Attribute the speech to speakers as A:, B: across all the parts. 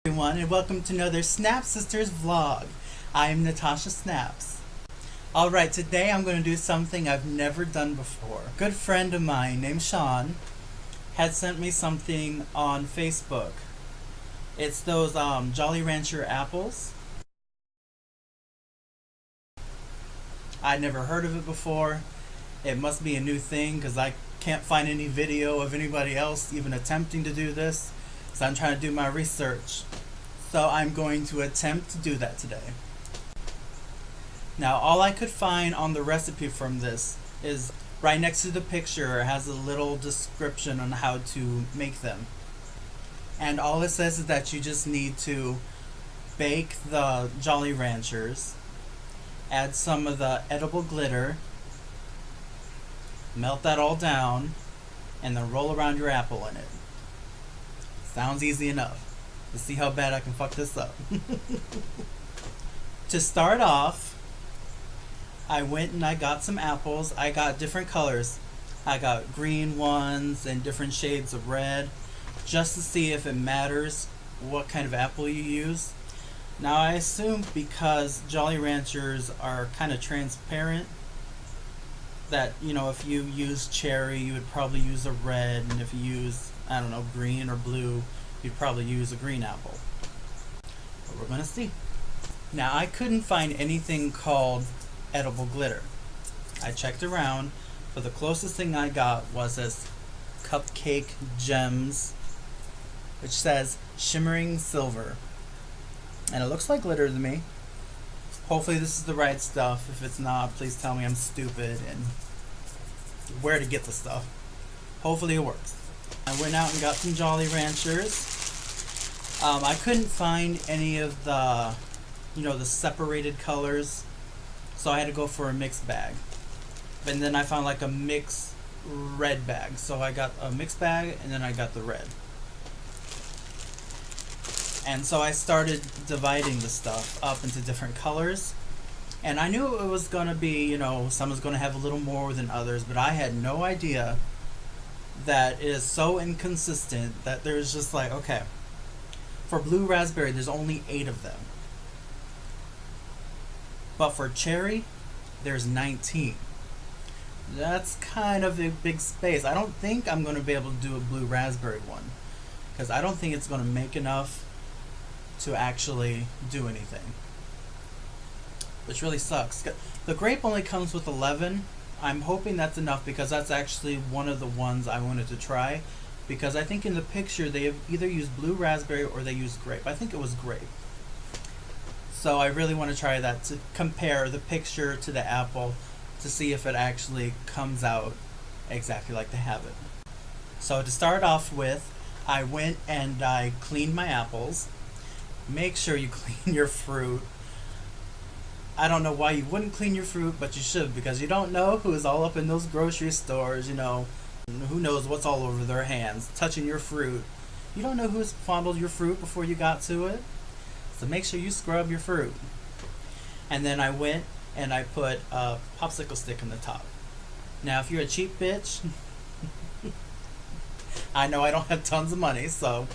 A: Everyone, and welcome to another Snap Sisters vlog. I am Natasha Snaps. Alright, today I'm going to do something I've never done before. A good friend of mine named Sean had sent me something on Facebook. It's those Jolly Rancher apples. I'd never heard of it before. It must be a new thing because I can't find any video of anybody else even attempting to do this. So I'm trying to do my research. So I'm going to attempt to do that today. Now all I could find on the recipe from this is right next to the picture. It has a little description on how to make them. And all it says is that you just need to bake the Jolly Ranchers, add some of the edible glitter, melt that all down, and then roll around your apple in it. Sounds easy enough. Let's see how bad I can fuck this up. To start off, I went and I got some apples. I got different colors. I got green ones and different shades of red, just to see if it matters what kind of apple you use. Now I assume because Jolly Ranchers are kind of transparent, that, you know, if you use cherry, you would probably use a red, and if you use, I don't know, green or blue, you'd probably use a green apple. But we're gonna see. Now I couldn't find anything called edible glitter. I checked around, but the closest thing I got was this Cupcake Gems, which says shimmering silver. And it looks like glitter to me. Hopefully this is the right stuff. If it's not, please tell me I'm stupid and where to get the stuff. Hopefully it works. I went out and got some Jolly Ranchers. I couldn't find any of the, the separated colors, so I had to go for a mixed bag. And then I found like a mixed red bag. So I got a mixed bag and then I got the red. And so I started dividing the stuff up into different colors. And I knew it was going to be, some was going to have a little more than others, but I had no idea that it is so inconsistent that there's just like, okay, for blue raspberry, there's only 8 of them. But for cherry, there's 19. That's kind of a big space. I don't think I'm going to be able to do a blue raspberry one, because I don't think it's going to make enough to actually do anything, which really sucks. The grape only comes with 11. I'm hoping that's enough, because that's actually one of the ones I wanted to try, because I think in the picture they have either used blue raspberry or they used grape. I think it was grape. So I really want to try that, to compare the picture to the apple to see if it actually comes out exactly like they have it. So to start off with, I went and I cleaned my apples. Make sure you clean your fruit. I don't know why you wouldn't clean your fruit, but you should, because you don't know who is all up in those grocery stores, who knows what's all over their hands, touching your fruit. You don't know who's fondled your fruit before you got to it. So make sure you scrub your fruit. And then I went and I put a popsicle stick in the top. Now if you're a cheap bitch, I know I don't have tons of money, so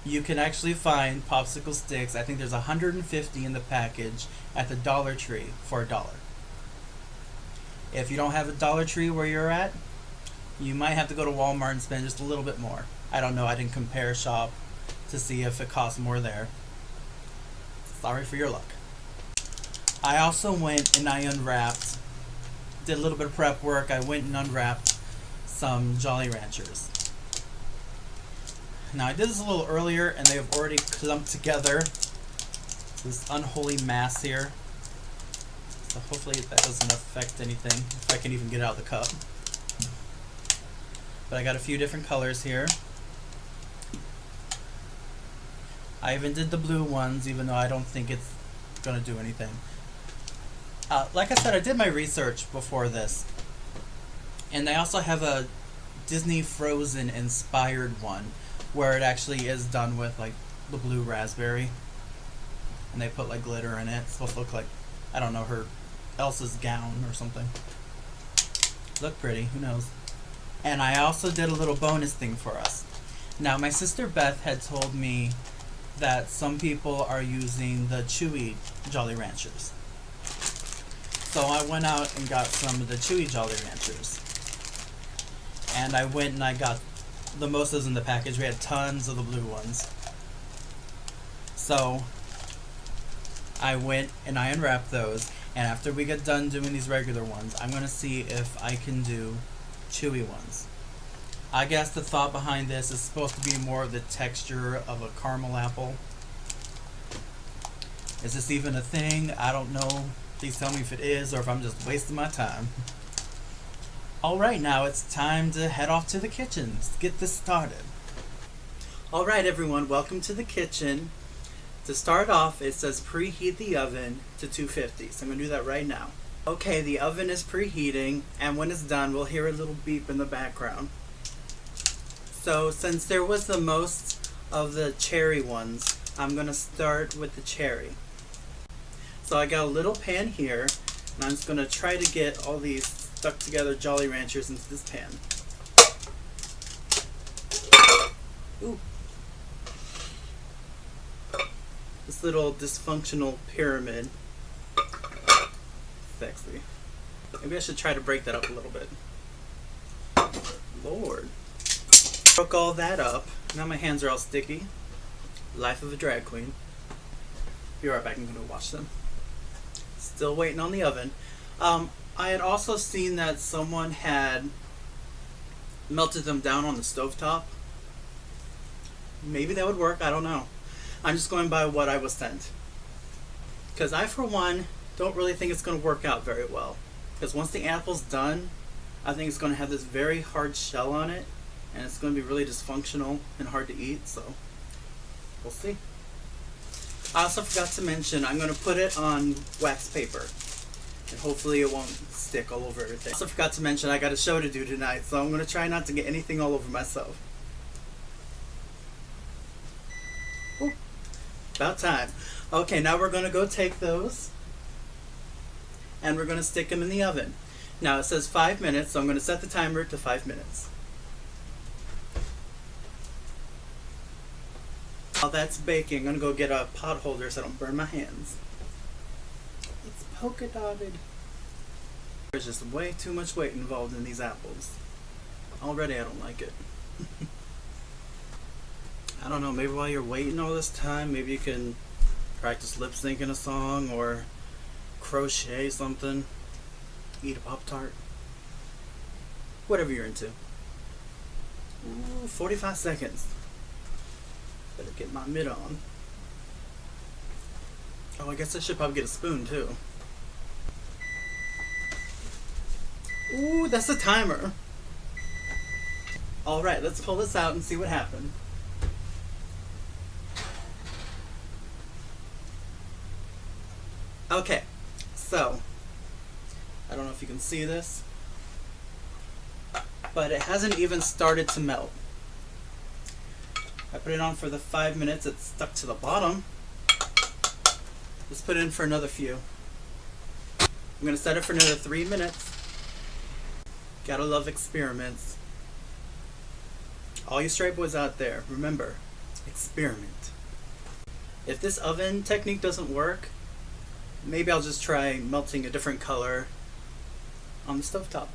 A: you can actually find popsicle sticks. I think there's 150 in the package at the Dollar Tree for $1. If you don't have a Dollar Tree where you're at, you might have to go to Walmart and spend just a little bit more. I don't know. I didn't compare shop to see if it costs more there. Sorry for your luck. I also went and I unwrapped, did a little bit of prep work. I went and unwrapped some Jolly Ranchers. Now I did this a little earlier and they have already clumped together, this unholy mass here. So hopefully that doesn't affect anything, if I can even get it out of the cup. But I got a few different colors here. I even did the blue ones, even though I don't think it's going to do anything. Like I said, I did my research before this. And they also have a Disney Frozen inspired one, where it actually is done with like the blue raspberry, and they put like glitter in it. It's supposed to look like, I don't know, her Elsa's gown or something. Look pretty, who knows. And I also did a little bonus thing for us. Now my sister Beth had told me that some people are using the chewy Jolly Ranchers. So I went out and got some of the chewy Jolly Ranchers. And I went and I got the most of those in the package. We had tons of the blue ones. So I went and I unwrapped those. And after we get done doing these regular ones, I'm going to see if I can do chewy ones. I guess the thought behind this is supposed to be more of the texture of a caramel apple. Is this even a thing? I don't know. Please tell me if it is or if I'm just wasting my time. Alright, now it's time to head off to the kitchen. Let's get this started. Alright everyone, welcome to the kitchen. To start off, it says preheat the oven to 250. So I'm going to do that right now. Okay, the oven is preheating, and when it's done, we'll hear a little beep in the background. So since there was the most of the cherry ones, I'm going to start with the cherry. So I got a little pan here, and I'm just going to try to get all these stuck together Jolly Ranchers into this pan. Ooh. This little dysfunctional pyramid. Sexy. Maybe I should try to break that up a little bit. Lord. Broke all that up. Now my hands are all sticky. Life of a drag queen. Be right back, I'm going to wash them. Still waiting on the oven. I had also seen that someone had melted them down on the stovetop. Maybe that would work, I don't know. I'm just going by what I was sent. Because I, for one, don't really think it's going to work out very well. Because once the apple's done, I think it's going to have this very hard shell on it. And it's going to be really dysfunctional and hard to eat, so we'll see. I also forgot to mention, I'm going to put it on wax paper. And hopefully it won't stick all over everything. I also forgot to mention, I got a show to do tonight, so I'm going to try not to get anything all over myself. Ooh, about time. Okay, now we're going to go take those and we're going to stick them in the oven. Now it says 5 minutes, so I'm going to set the timer to 5 minutes. While that's baking, I'm going to go get a pot holder so I don't burn my hands. It's polka dotted. There's just way too much weight involved in these apples. Already I don't like it. I don't know, maybe while you're waiting all this time, maybe you can practice lip syncing a song or crochet something. Eat a Pop-Tart. Whatever you're into. Ooh, 45 seconds. Better get my mitt on. Oh, I guess I should probably get a spoon too. Ooh, that's the timer. Alright, let's pull this out and see what happened. Okay, so, I don't know if you can see this, but it hasn't even started to melt. I put it on for the 5 minutes, it's stuck to the bottom. Let's put it in for another few. I'm going to set it for another 3 minutes. Gotta love experiments. All you straight boys out there, remember, experiment. If this oven technique doesn't work, maybe I'll just try melting a different color on the stovetop.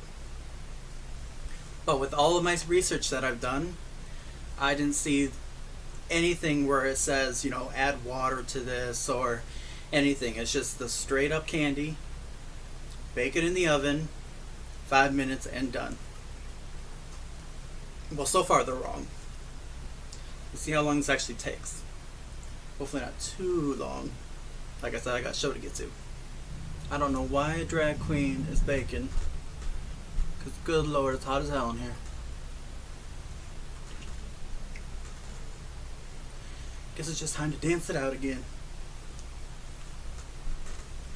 A: But with all of my research that I've done, I didn't see anything where it says, you know, add water to this or anything. It's just the straight up candy. Bake it in the oven, 5 minutes and done. Well, so far they're wrong. Let's see how long this actually takes. Hopefully not too long. Like I said, I got a show to get to. I don't know why a drag queen is baking. Because good lord, it's hot as hell in here. Guess it's just time to dance it out again.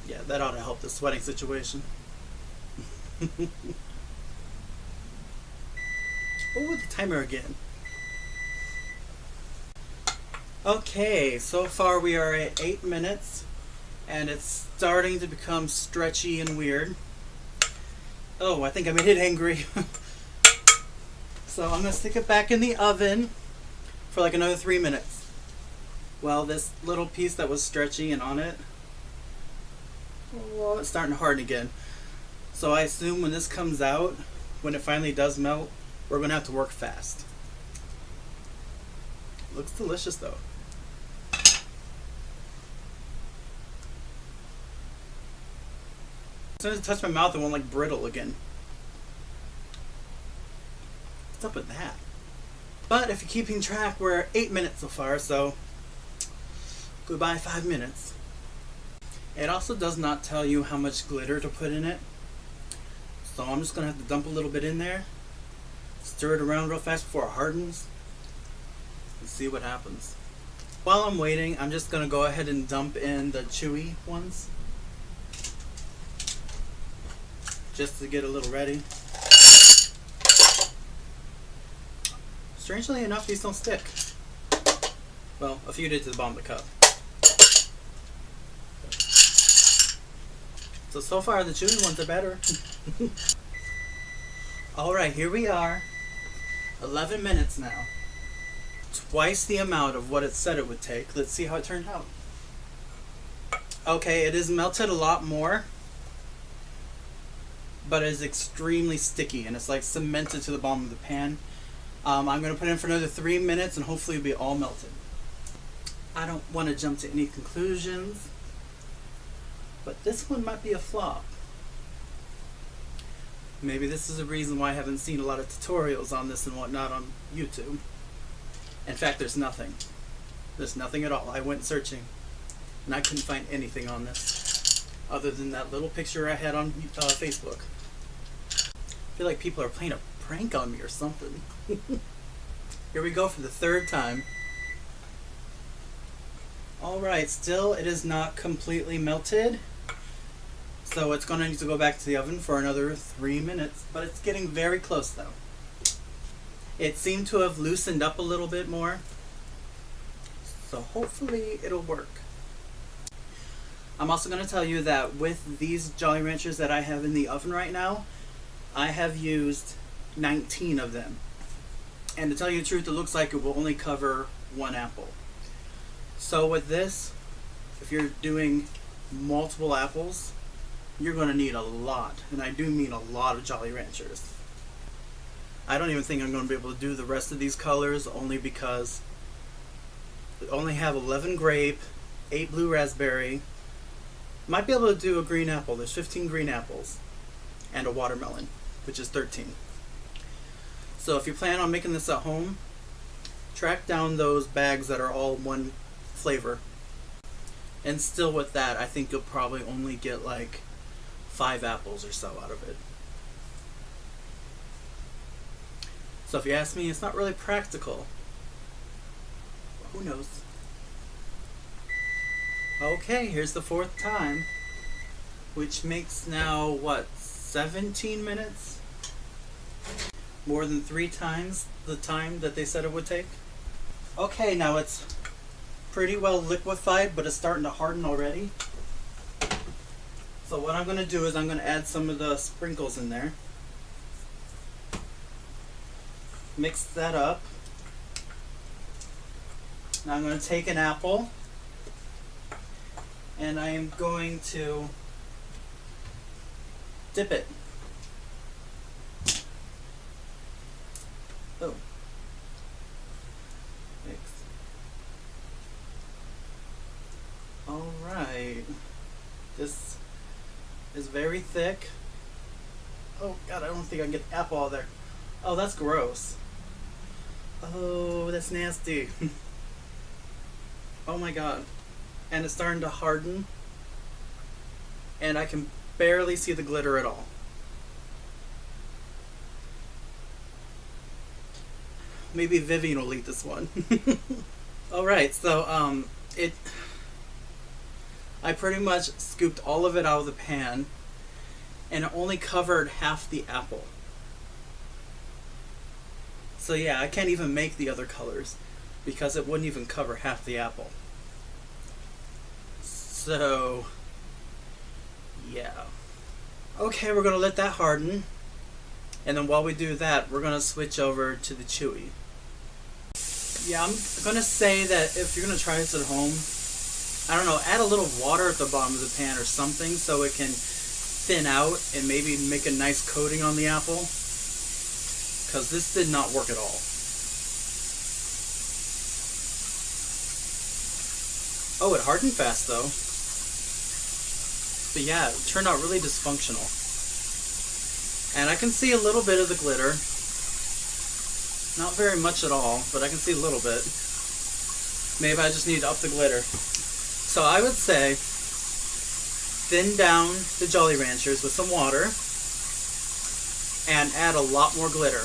A: Yeah, that ought to help the sweating situation. Oh, the timer again. Okay, so far we are at 8 minutes, and it's starting to become stretchy and weird. Oh, I think I made it angry. So I'm going to stick it back in the oven for like another 3 minutes. Well, this little piece that was stretchy and on it, well, it's starting to harden again. So I assume when this comes out, when it finally does melt, we're going to have to work fast. Looks delicious though. As soon as I touch my mouth, it won't like brittle again. What's up with that? But if you're keeping track, we're 8 minutes so far, so goodbye 5 minutes. It also does not tell you how much glitter to put in it. So I'm just going to have to dump a little bit in there, stir it around real fast before it hardens, and see what happens. While I'm waiting, I'm just going to go ahead and dump in the chewy ones, just to get a little ready. Strangely enough, these don't stick. Well, a few did to the bottom of the cup. So far the chewy ones are better. Alright, here we are. 11 minutes now. Twice the amount of what it said it would take. Let's see how it turned out. Okay, it is melted a lot more, but it is extremely sticky and it's like cemented to the bottom of the pan. I'm going to put it in for another 3 minutes and hopefully it'll be all melted. I don't want to jump to any conclusions, but this one might be a flop. Maybe this is the reason why I haven't seen a lot of tutorials on this and whatnot on YouTube. In fact, there's nothing. There's nothing at all. I went searching and I couldn't find anything on this other than that little picture I had on Facebook. I feel like people are playing a prank on me or something. Here we go for the third time. Alright, still it is not completely melted. So it's going to need to go back to the oven for another 3 minutes. But it's getting very close though. It seemed to have loosened up a little bit more. So hopefully it'll work. I'm also going to tell you that with these Jolly Ranchers that I have in the oven right now, I have used 19 of them. And to tell you the truth, it looks like it will only cover 1 apple. So with this, if you're doing multiple apples, you're going to need a lot. And I do mean a lot of Jolly Ranchers. I don't even think I'm going to be able to do the rest of these colors only because we only have 11 grape, 8 blue raspberry. Might be able to do a green apple. There's 15 green apples. And a watermelon, which is 13. So if you plan on making this at home, track down those bags that are all one flavor. And still with that, I think you'll probably only get like 5 apples or so out of it. So if you ask me, it's not really practical. Who knows? Okay, here's the 4th time, which makes now, what, 17 minutes? More than 3 times the time that they said it would take. Okay, now it's pretty well liquefied, but it's starting to harden already. So what I'm going to do is I'm going to add some of the sprinkles in there. Mix that up. Now I'm going to take an apple and I am going to dip it. Oh. Mix. Alright. This is very thick. Oh god, I don't think I can get the apple out there. Oh, that's gross. Oh, that's nasty. Oh my god. And it's starting to harden. And I can barely see the glitter at all. Maybe Vivian will eat this one. Alright, so I pretty much scooped all of it out of the pan and it only covered half the apple. So yeah, I can't even make the other colors because it wouldn't even cover half the apple. So yeah. Okay, we're gonna let that harden. And then while we do that, we're gonna switch over to the chewy. Yeah, I'm gonna say that if you're gonna try this at home, I don't know, add a little water at the bottom of the pan or something so it can thin out and maybe make a nice coating on the apple. Because this did not work at all. Oh, it hardened fast though. But yeah, it turned out really dysfunctional. And I can see a little bit of the glitter. Not very much at all, but I can see a little bit. Maybe I just need to up the glitter. So I would say thin down the Jolly Ranchers with some water and add a lot more glitter.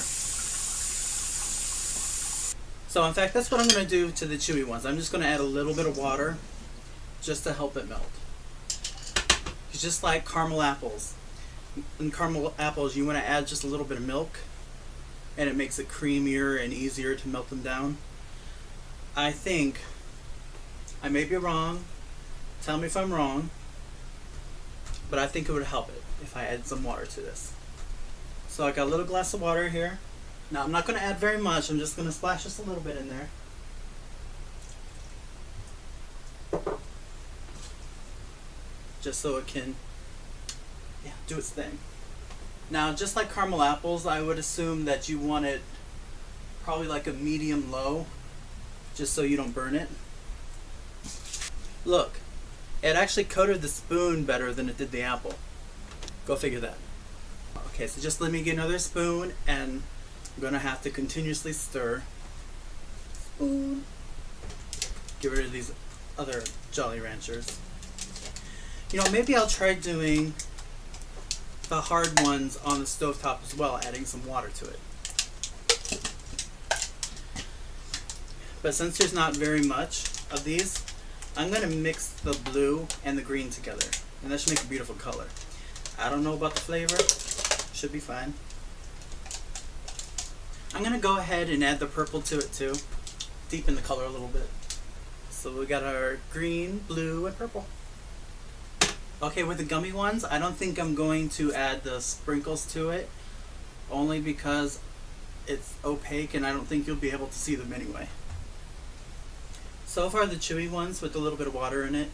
A: So in fact, that's what I'm going to do to the chewy ones. I'm just going to add a little bit of water just to help it melt. It's just like caramel apples. In caramel apples, you want to add just a little bit of milk, and it makes it creamier and easier to melt them down. I think, I may be wrong, tell me if I'm wrong, but I think it would help it if I add some water to this. So I got a little glass of water here. Now I'm not going to add very much, I'm just going to splash just a little bit in there. Just so it can do its thing. Now, just like caramel apples, I would assume that you want it probably like a medium low, just so you don't burn it. Look, it actually coated the spoon better than it did the apple. Go figure that. Okay, so just let me get another spoon, and I'm gonna have to continuously stir. Spoon. Get rid of these other Jolly Ranchers. You know, maybe I'll try doing the hard ones on the stovetop as well, adding some water to it. But since there's not very much of these, I'm going to mix the blue and the green together, and that should make a beautiful color. I don't know about the flavor, should be fine. I'm going to go ahead and add the purple to it too, deepen the color a little bit. So we got our green, blue, and purple. Okay, with the gummy ones, I don't think I'm going to add the sprinkles to it, only because it's opaque and I don't think you'll be able to see them anyway. So far the chewy ones with a little bit of water in it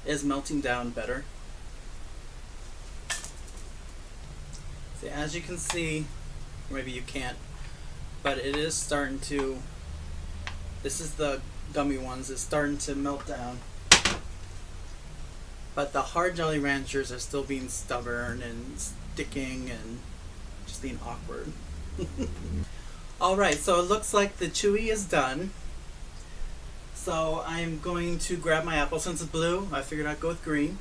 A: is melting down better. See, as you can see, or maybe you can't, but it is starting to, this is the gummy ones, it's starting to melt down. But the hard Jolly Ranchers are still being stubborn and sticking and just being awkward. Alright, so it looks like the chewy is done. So I'm going to grab my apple. Since it's blue, I figured I'd go with green.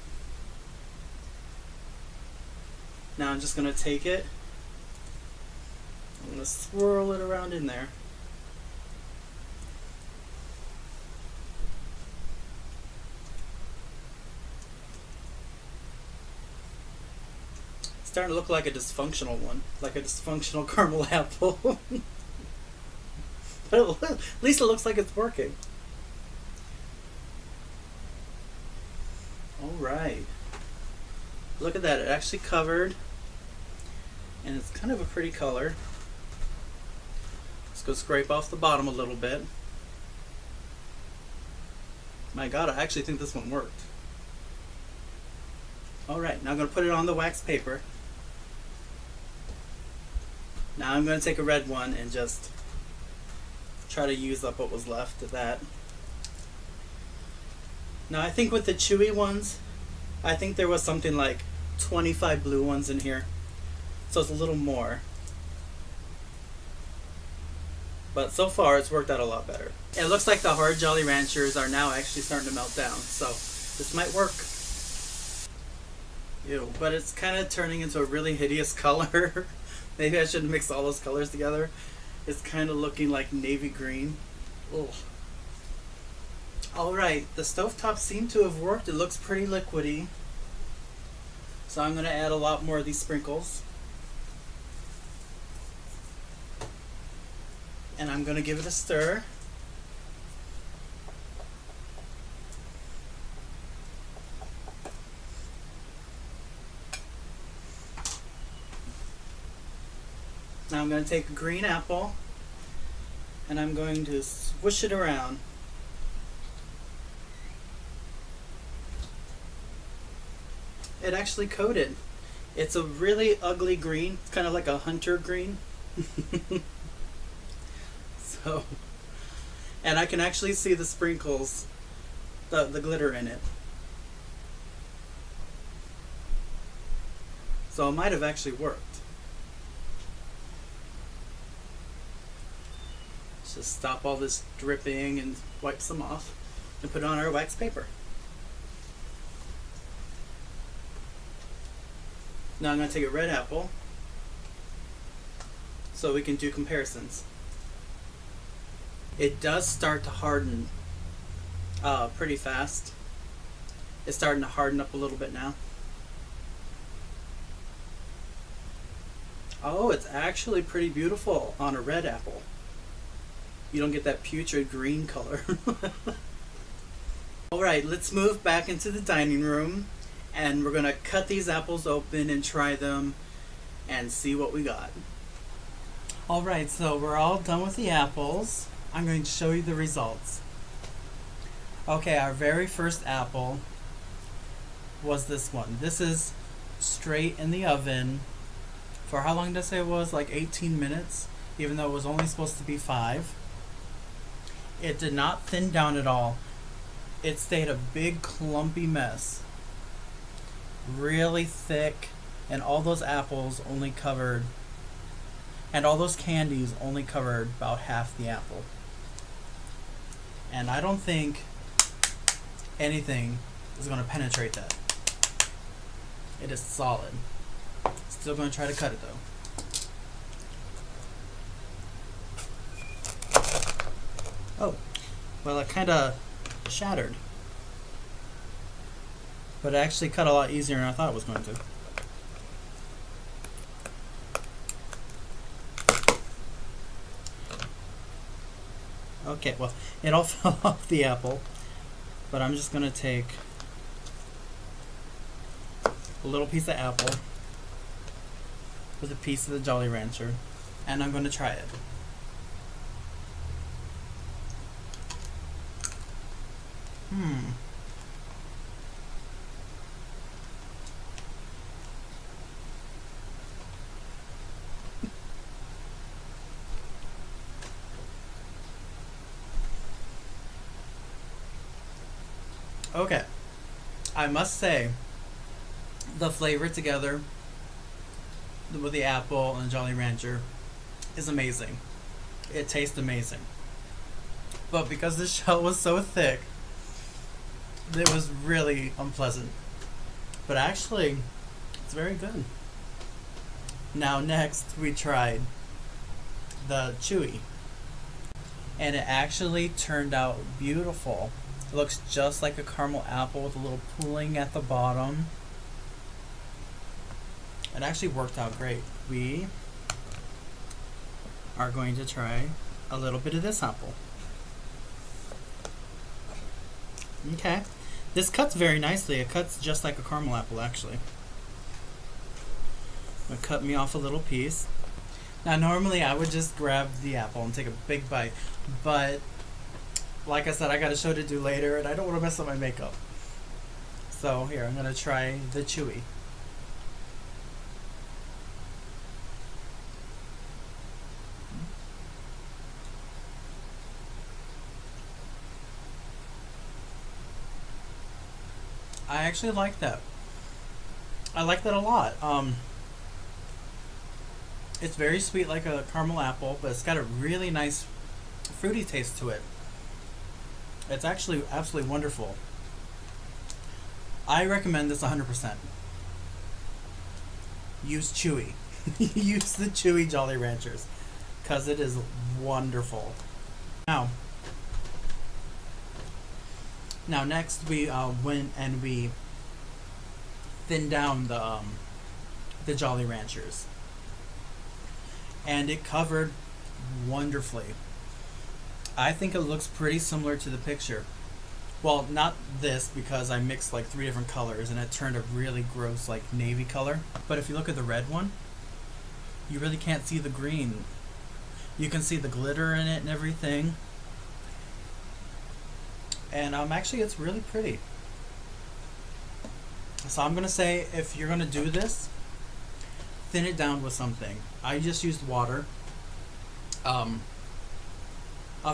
A: Now I'm just going to take it. I'm going to swirl it around in there. Starting to look like a dysfunctional one, like a dysfunctional caramel apple. But at least it looks like it's working. Alright. Look at that, it actually covered. And it's kind of a pretty color. Let's go scrape off the bottom a little bit. My God, I actually think this one worked. Alright, now I'm going to put it on the wax paper. Now I'm going to take a red one and just try to use up what was left of that. Now I think with the chewy ones, I think there was something like 25 blue ones in here. So it's a little more. But so far it's worked out a lot better. It looks like the hard Jolly Ranchers are now actually starting to melt down. So this might work. Ew, but it's kind of turning into a really hideous color. Maybe I should mix all those colors together. It's kind of looking like navy green. Ugh. Alright, the stovetop seemed to have worked. It looks pretty liquidy. So I'm going to add a lot more of these sprinkles. And I'm going to give it a stir. Now I'm going to take a green apple And I'm going to swoosh it around. It actually coated. It's a really ugly green. It's kind of like a hunter green. So, and I can actually see the sprinkles, the glitter in it. So it might have actually worked. Let's just stop all this dripping and wipe some off and put it on our wax paper. Now I'm going to take a red apple so we can do comparisons. It does start to harden pretty fast. It's starting to harden up a little bit now. Oh, it's actually pretty beautiful on a red apple. You don't get that putrid green color. Alright, let's move back into the dining room and we're going to cut these apples open and try them and see what we got. Alright, so we're all done with the apples. I'm going to show you the results. Okay, our very first apple was this one. This is straight in the oven. For how long did I say it was? Like 18 minutes, even though it was only supposed to be 5. It did not thin down at all. It stayed a big clumpy mess. Really thick, and all those apples only covered, and all those candies only covered about half the apple. And I don't think anything is going to penetrate that. It is solid. Still going to try to cut it though. Oh, well, it kind of shattered. But it actually cut a lot easier than I thought it was going to. Okay, well, it all fell off the apple. But I'm just going to take a little piece of apple with a piece of the Jolly Rancher, and I'm going to try it. Okay, I must say, the flavor together with the apple and Jolly Rancher is amazing. It tastes amazing. But because the shell was so thick, it was really unpleasant. But actually, it's very good. Now next, we tried the chewy. And it actually turned out beautiful. It looks just like a caramel apple with a little pooling at the bottom. It actually worked out great. We are going to try a little bit of this apple. Okay. This cuts very nicely. It cuts just like a caramel apple, actually. It cut me off a little piece. Now, normally I would just grab the apple and take a big bite, but like I said, I got a show to do later, and I don't want to mess up my makeup. So here, I'm going to try the chewy. I actually like that. I like that a lot. It's very sweet like a caramel apple, but it's got a really nice fruity taste to it. It's actually absolutely wonderful. I recommend this 100%. Use Chewy. Use the Chewy Jolly Ranchers, because it is wonderful. Now next we went and we thinned down the Jolly Ranchers, and it covered wonderfully. I think it looks pretty similar to the picture. Well, not this, because I mixed like 3 different colors and it turned a really gross like navy color. But if you look at the red one, you really can't see the green. You can see the glitter in it and everything. And actually it's really pretty. So I'm gonna say, if you're gonna do this, thin it down with something. I just used water. A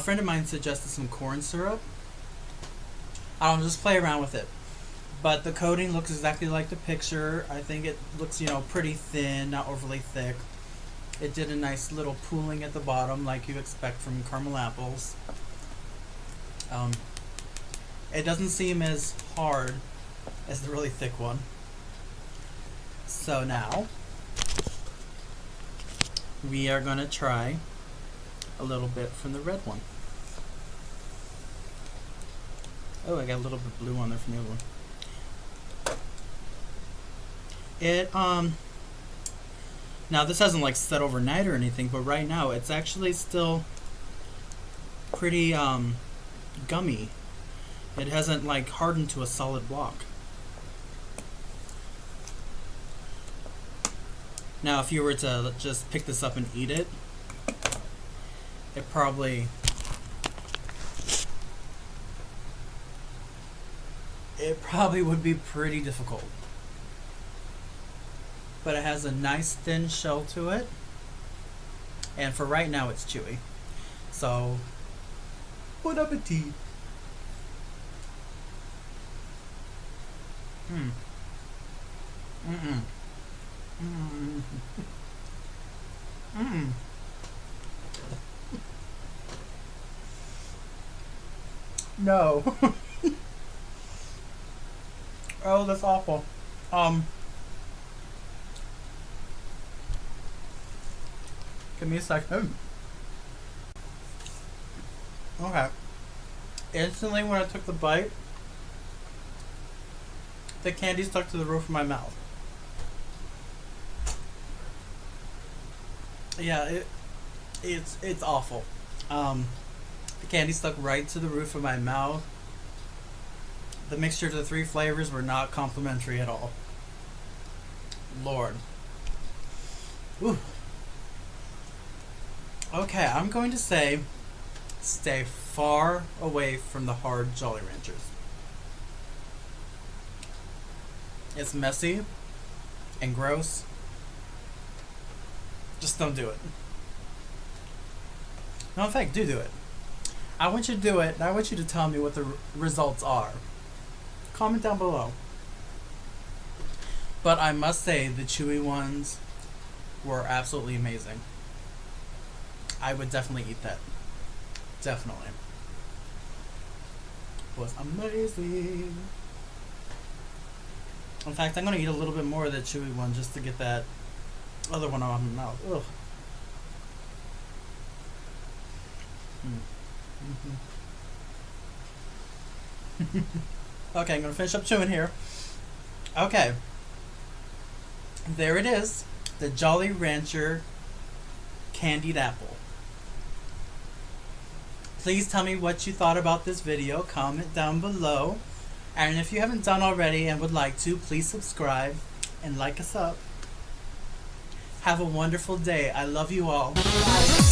A: friend of mine suggested some corn syrup. I don't know, just play around with it. But the coating looks exactly like the picture. I think it looks, pretty thin, not overly thick. It did a nice little pooling at the bottom, like you expect from caramel apples. It doesn't seem as hard as the really thick one. So now, we are going to try a little bit from the red one. Oh, I got a little bit blue on there from the other one. It, now this hasn't like set overnight or anything, but right now it's actually still pretty, gummy. It hasn't like hardened to a solid block. Now if you were to just pick this up and eat it, it probably would be pretty difficult. But it has a nice thin shell to it, and for right now it's chewy. So, bon appetit. No. Oh, that's awful. Give me a second. Okay. Instantly when I took the bite, the candy stuck to the roof of my mouth. Yeah, it's awful. The candy stuck right to the roof of my mouth. The mixture of the three flavors were not complimentary at all. Lord. Ooh. Okay, I'm going to say stay far away from the hard Jolly Ranchers. It's messy and gross. Just don't do it. No, in fact, do it. I want you to do it, and I want you to tell me what the results are. Comment down below. But I must say, the chewy ones were absolutely amazing. I would definitely eat that. Definitely. It was amazing. In fact, I'm going to eat a little bit more of the chewy one just to get that other one out of my mouth. Ugh. Okay, I'm going to finish up chewing here. Okay. There it is. The Jolly Rancher candied apple. Please tell me what you thought about this video. Comment down below. And if you haven't done already and would like to, please subscribe and like us up. Have a wonderful day. I love you all. Bye.